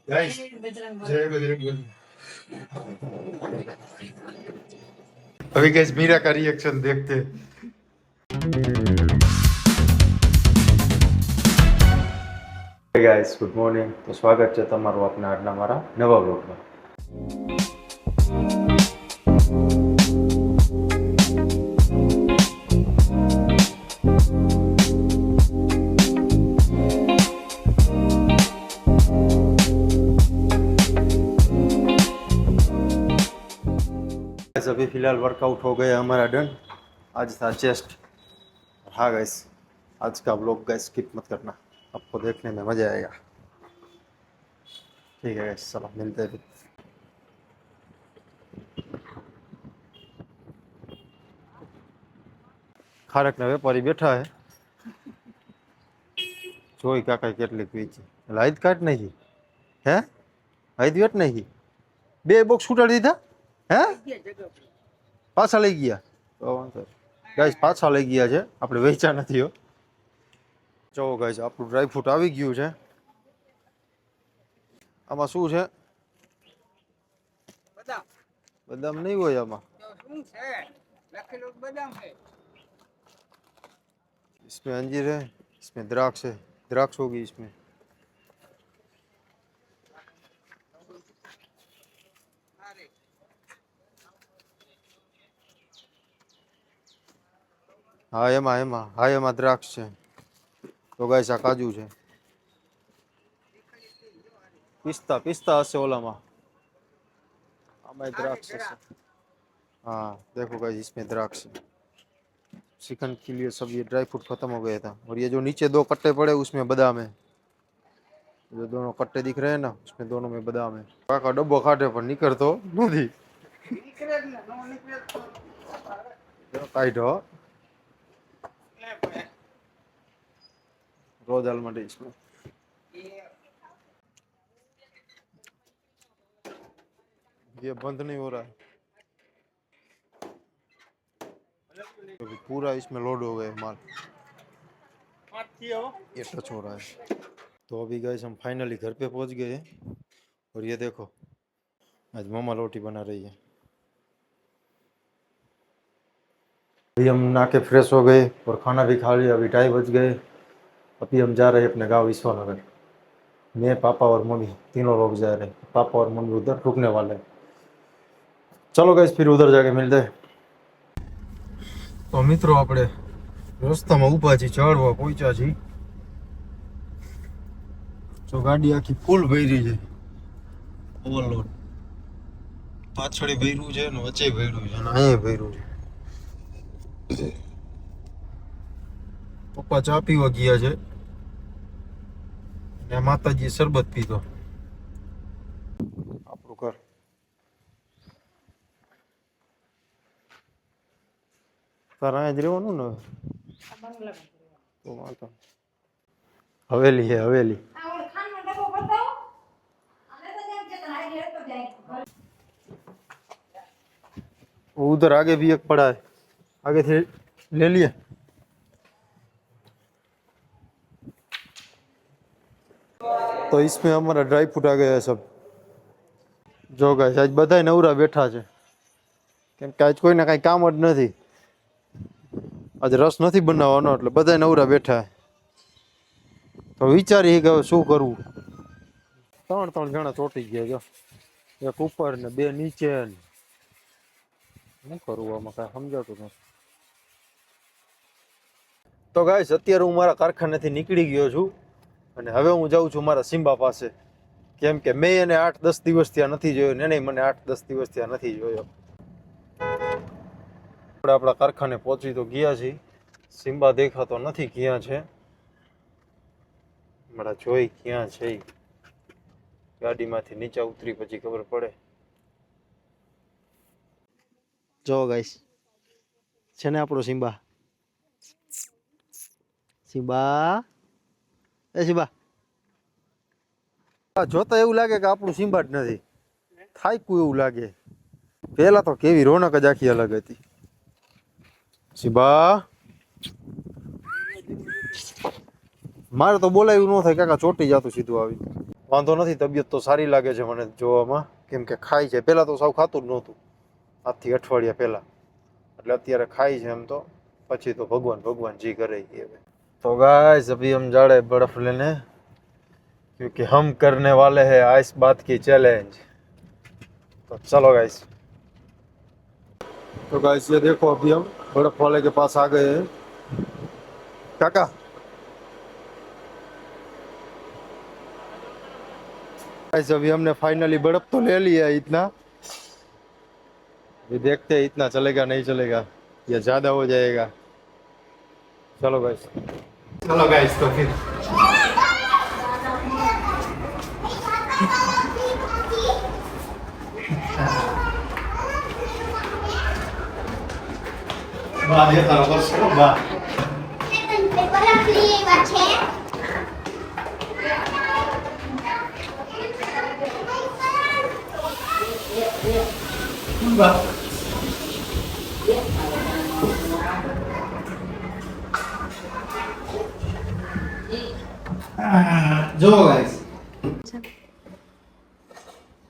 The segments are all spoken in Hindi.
गाइस जय बजरंग बली। अभी गाइस मीरा का रिएक्शन देखते हैं। गाइस गुड मॉर्निंग, तो स्वागत है તમારું આપના આજના મારા નવા બ્લોગમાં। अभी फिलहाल वर्कआउट हो गया हमारा डन। आज था चेस्ट। हाँ गाइस, आज का ब्लॉग गाइस स्किप मत करना, आपको देखने में मजा आएगा। ठीक है गाइस, चलो मिलते हैं। खारक ना वेपारी बैठा है, જોઈ કાકા કેટલીક વેચી લાઈટ કાટ નહીં હે હાઈદ વેટ નહીં બે બોક્સ ઉડાડી દીધા હે પાછા લઈ ગયા તો વાંધો ગાઈસ પાછા લઈ ગયા છે, આપણે વેચા નથી હો। જો ગાઈસ આપણું ડ્રાય ફ્રૂટ આવી ગયું છે। આમાં શું છે? બદામ। બદામ નહીં હોય આમાં, શું છે લખેલું બદામ છે। इसमें अंजीर है, इसमें द्राक्ष है, द्राक्ष होगी इसमें। हाँ એમાં દ્રાક્ષ છે। તો ગાઈસ આ કાજુ છે, પિસ્તા પિસ્તા હશે ઓલામાં, આમાં द्राक्ष है। हाँ देखो गाइस इसमें द्राक्ष है। चिकन के लिए सब ये ड्राई फ्रूट खत्म हो गया था, और ये जो नीचे दो कट्टे पड़े उसमें बादाम है। जो दोनों कट्टे दिख रहे हैं ना, उसमें दोनों में बादाम है। काका डब्बो काटे पर निकल तो नहीं काटो रोज आलमंड इसमें। ये बंद नहीं हो रहा है, तो पूरा इसमें लोड हो गया माल, ये टच हो रहा है। तो अभी गाइस हम फाइनली घर पे पहुंच गए हैं, और ये देखो आज मम्मा रोटी बना रही है। अभी हम नहा के फ्रेश हो गए और खाना भी खा लिया। अभी 2:30 बज गए। अभी हम जा रहे हैं अपने गांव विश्वनगर। मैं पापा और मम्मी तीनों लोग जा रहे हैं। पापा और मम्मी उधर रुकने वाले हैं। चलो गाइस फिर उधर जाके मिलते हैं। तो मित्रों આપણે રસ્તામાં ઊભા છીએ, ચડવા પહોંચ્યા છીએ। જો ગાડી આખી ફૂલ ભરી છે, ઓવરલોડ। પાછળ ભર્યું છે ને વચ્ચે ભર્યું છે ને અહીંયા ભર્યું છે। પપ્પા ચા પીવા ગયા છે ને માતાજી શરબત પીધો। આપણું ઘર તારા અહીંયા જ રહેવાનું ને? તો વાંધો हवेली है, हवेली। उधर आगे भी एक पड़ा है, आगे से ले लिए। तो इसमें हमारा ड्राई फ्रूट आ गया है सब। जो गाइस आज बधाय नवरा बैठा है, કેમ કે આજ કોઈને કાંઈ કામ જ નથી। આજ રસ નથી બનાવવાનો એટલે બધાય નવરા બેઠા। તો વિચારી કે હવે શું કરવું। ત્રણ જણા ચોટી ગયા, જો એક ઉપર ને બે નીચે ને શું કરવું આમાં કાંઈ સમજાતું નથી। તો ગાઈસ અત્યારે હું મારા કારખાનેથી નીકળી ગયો છું અને હવે હું જાઉં છું મારા સિમ્બા પાસે, કેમ કે મેં એને 8-10 દિવસ ત્યાં નથી જોયો ને એને મને 8-10 દિવસ ત્યાં નથી જોયો। આપણે આપણા કારખાને પહોંચી તો ગયા છીએ, સિમ્બા દેખાતો નથી ક્યાં છે, હમણાં જોઈ ક્યાં છે। ગાડીમાંથી નીચે ઉતરી પછી ખબર પડે। જો ગાઈસ છે ને આપણો સિમ્બા। સિમ્બા એ સિમ્બા જોતા એવું લાગે કે આપણું સિમ્બા જ નથી, થાક્યું એવું લાગે। પહેલા તો કેવી રોનક જ આખી અલગ હતી। સિમ્બા મારે તો બોલાયું ન થાય કાકા, ચોટી જતું સીધું આવી। વાંધો નથી, તબિયત તો સારી લાગે છે મને જોવામાં, કેમ કે ખાય છે. પહેલાં તો સાવ ખાતું જ નહોતું, આજથી અઠવાડિયા પહેલાં. એટલે અત્યારે ખાય છે એમ તો. પછી તો ભગવાન ભગવાન જી કરે એ હવે. तो गाइस अभी हम जा रहे हैं बर्फ लेने, क्योंकि हम करने वाले हैं आइस बात की चैलेंज. तो चलो गाइस. तो गाइस ये देखो अभी हम बर्फ वाले के पास आ गए हैं. काका गाइस अभी हमने फाइनली बर्फ तो ले लिया है इतना. ये देखते हैं इतना चलेगा नहीं चलेगा या ज्यादा हो जाएगा. चलो गाइस. चलो गाइस तो फिर વાહ એ તારો બસ વાહ. જો ગાઈસ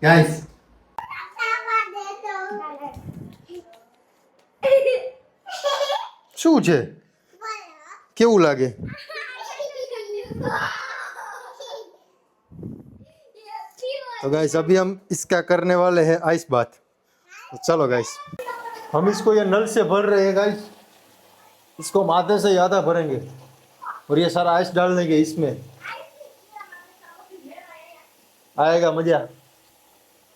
ગાઈસ શું છે? કેવું લાગે? तो गाइस अभी हम इसका करने वाले हैं आइस बात. तो चलो गाइस हम इसको ये नल से भर रहे हैं गाइस. इसको हम आधे से ज़्यादा भरेंगे और ये सारा आइस डाल देंगे इसमें. आएगा मजा.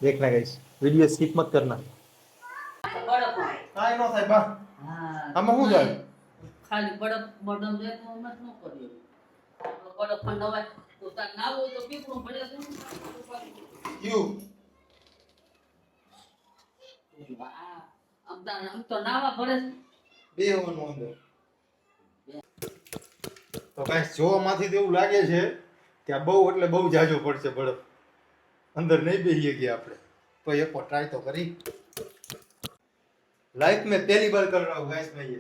देखना गाइस, वीडियो स्किप मत करना. કાઈ નો થાય બા. આમાં શું થાય? ખાલી બરફ બરફ દે તો મત ન કર્યો બરફ ખંડવાય તો તાર ના હોય તો પીપળું પડે તો યુ આમ તો નાવા પડે બે હોવાનું અંદર. તો ગાઈસ જોવામાંથી તો એવું લાગે છે કે આ બહુ એટલે બહુ જાજો પડશે બરફ. અંદર નહીં બેસીએ ગયા આપણે તો એક વાર ટ્રાય તો કરી. लाइफ में पहली बार कर रहा हूँ गाइस मैं ये.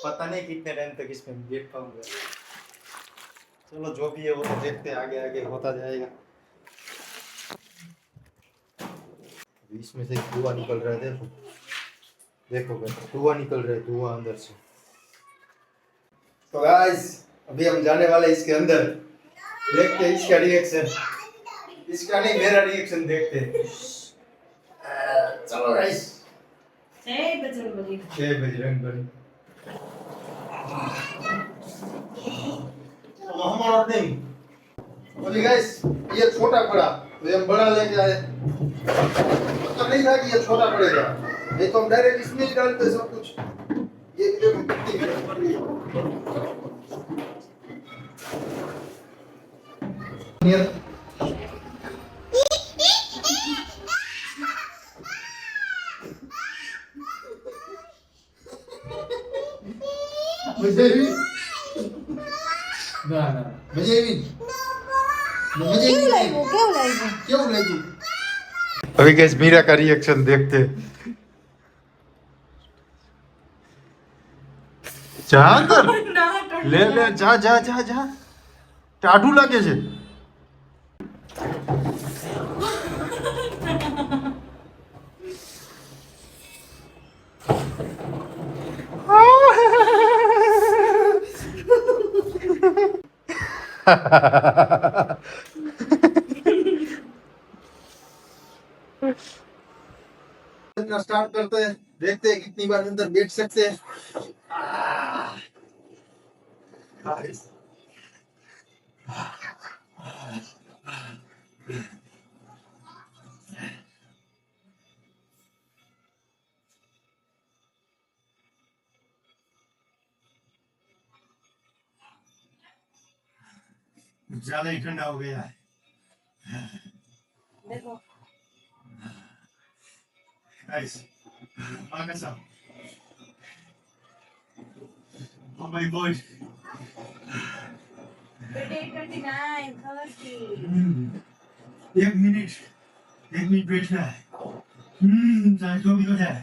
पता नहीं कितने टाइम तक इसमें बैठ पाऊंगा. चलो जो भी है वो तो देखते हैं, आगे आगे होता जाएगा. इसमें से धुआं निकल रहा है, देखो देखो गाइस धुआं निकल रहा है, धुआं अंदर से. तो गाइस अभी हम जाने वाले इसके अंदर, देखते हैं इसका रिएक्शन. इसका नहीं मेरा रिएक्शन देखते हैं. चलो गाइस. જય બજરંગબલી. जय बजरंगबली. तो हमारा नहीं बोलिए गाइस ये छोटा पड़ा तो ये हम बड़ा लेके आए. तो नहीं था कि ये छोटा पड़ेगा, नहीं तो हम डायरेक्ट इसमें ही डालते सब कुछ. ये देखो कितनी मेहनत पड़ रही है. मजा आई? ना ना मजा आई? કેવું લાગ્યું? क्यों लगी? अभी गाइस मीरा का रिएक्शन देखते हैं. जा अंदर ले ले जा जा जा जा. टाढू लागे છે. स्टार्ट करते हैं, देखते हैं कितनी बार अंदर बैठ सकते हैं. ज्यादा ही ठंडा हो गया है. देखो Guys, makan some. Oh my God. बेटे 29 30 एक मिनट बैठना है. चाहे जो भी हो जाए.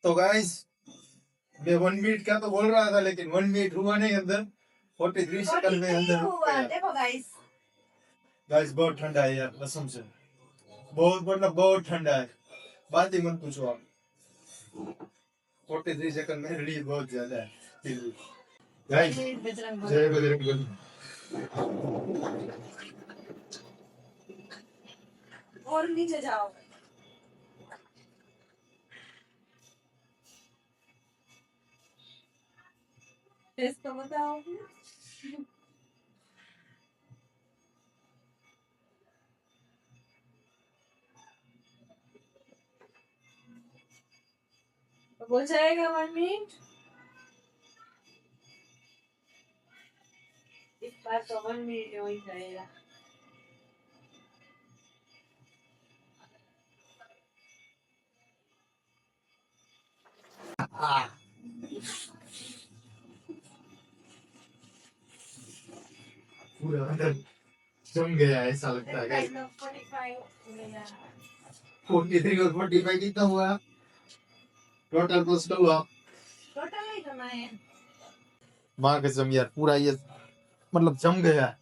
तो गाइस मैं 1 मिनट का तो बोल रहा था लेकिन 1 मिनट हुआ नहीं अंदर 43 सेकंड में अंदर हुआ देखो गाइस गाइस बहुत ठंडा है यार कसम से बहुत मतलब बहुत ठंडा है बात ही मत पूछो आप 43 सेकंड में रिलीज बहुत ज्यादा है फिर भी गाइस बजरंग जय बजरंग बली और नीचे जाओ टेस्ट तो बताओ हो जाएगा 1 मिनट इस बार तो 1 मिनट हो ही जाएगा पूरा अंदर जम गया ऐसा लगता है गाइस 45 हो गया 43 और 45 कितना हुआ टोटल प्लस कर लो आप टोटल नहीं करना है माँ कसम यार पूरा ये मतलब जम गया है।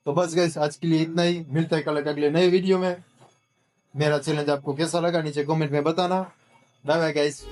तो बस गाइस आज के लिए इतना ही मिलता है कल के अगले नए वीडियो में मेरा चैलेंज आपको कैसा लगा नीचे कमेंट में बताना बाय बाय गाइस